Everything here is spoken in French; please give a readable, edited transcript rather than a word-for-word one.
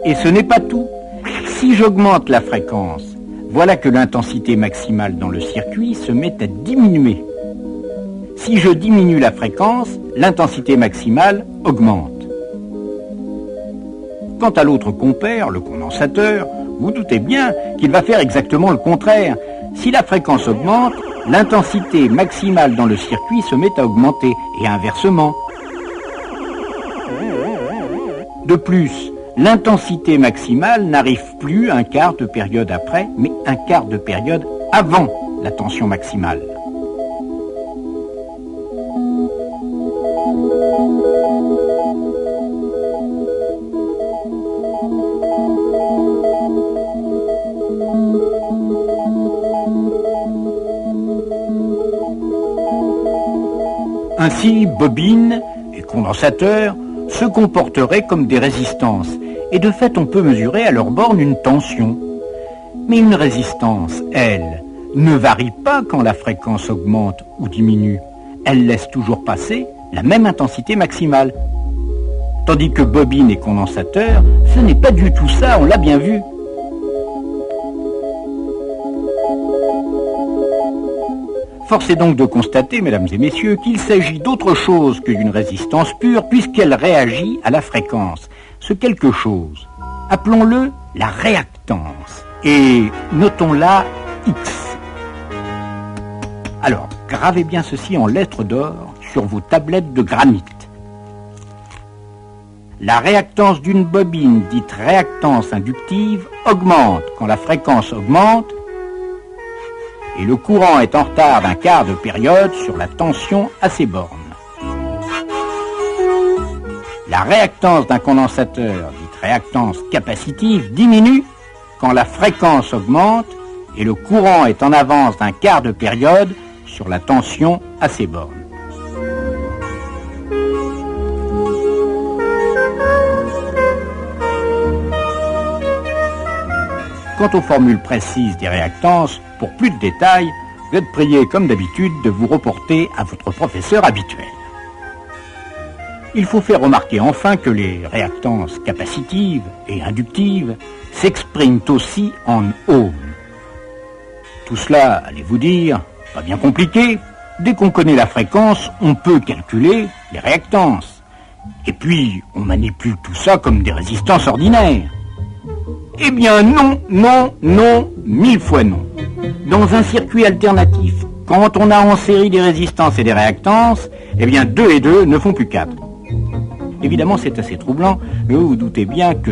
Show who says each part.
Speaker 1: Et ce n'est pas tout. Si j'augmente la fréquence, voilà que l'intensité maximale dans le circuit se met à diminuer. Si je diminue la fréquence, l'intensité maximale augmente. Quant à l'autre compère, le condensateur, vous doutez bien qu'il va faire exactement le contraire. Si la fréquence augmente, l'intensité maximale dans le circuit se met à augmenter, et inversement. De plus, l'intensité maximale n'arrive plus un quart de période après, mais un quart de période avant la tension maximale. Ainsi, bobine et condensateur se comporteraient comme des résistances, et de fait on peut mesurer à leur borne une tension. Mais une résistance, elle, ne varie pas quand la fréquence augmente ou diminue. Elle laisse toujours passer la même intensité maximale. Tandis que bobine et condensateur, ce n'est pas du tout ça, on l'a bien vu. Force est donc de constater, mesdames et messieurs, qu'il s'agit d'autre chose que d'une résistance pure, puisqu'elle réagit à la fréquence. Ce quelque chose, appelons-le la réactance, et notons-la X. Alors, gravez bien ceci en lettres d'or sur vos tablettes de granit. La réactance d'une bobine, dite réactance inductive, augmente quand la fréquence augmente, et le courant est en retard d'un quart de période sur la tension à ses bornes. La réactance d'un condensateur, dite réactance capacitive, diminue quand la fréquence augmente et le courant est en avance d'un quart de période sur la tension à ses bornes. Quant aux formules précises des réactances, pour plus de détails, vous êtes prié, comme d'habitude, de vous reporter à votre professeur habituel. Il faut faire remarquer enfin que les réactances capacitives et inductives s'expriment aussi en ohms. Tout cela, allez-vous dire, pas bien compliqué. Dès qu'on connaît la fréquence, on peut calculer les réactances. Et puis, on manipule tout ça comme des résistances ordinaires. Eh bien non, non, non, 1000 fois non. Dans un circuit alternatif, quand on a en série des résistances et des réactances, eh bien 2 et 2 ne font plus 4. Évidemment, c'est assez troublant, mais vous vous doutez bien que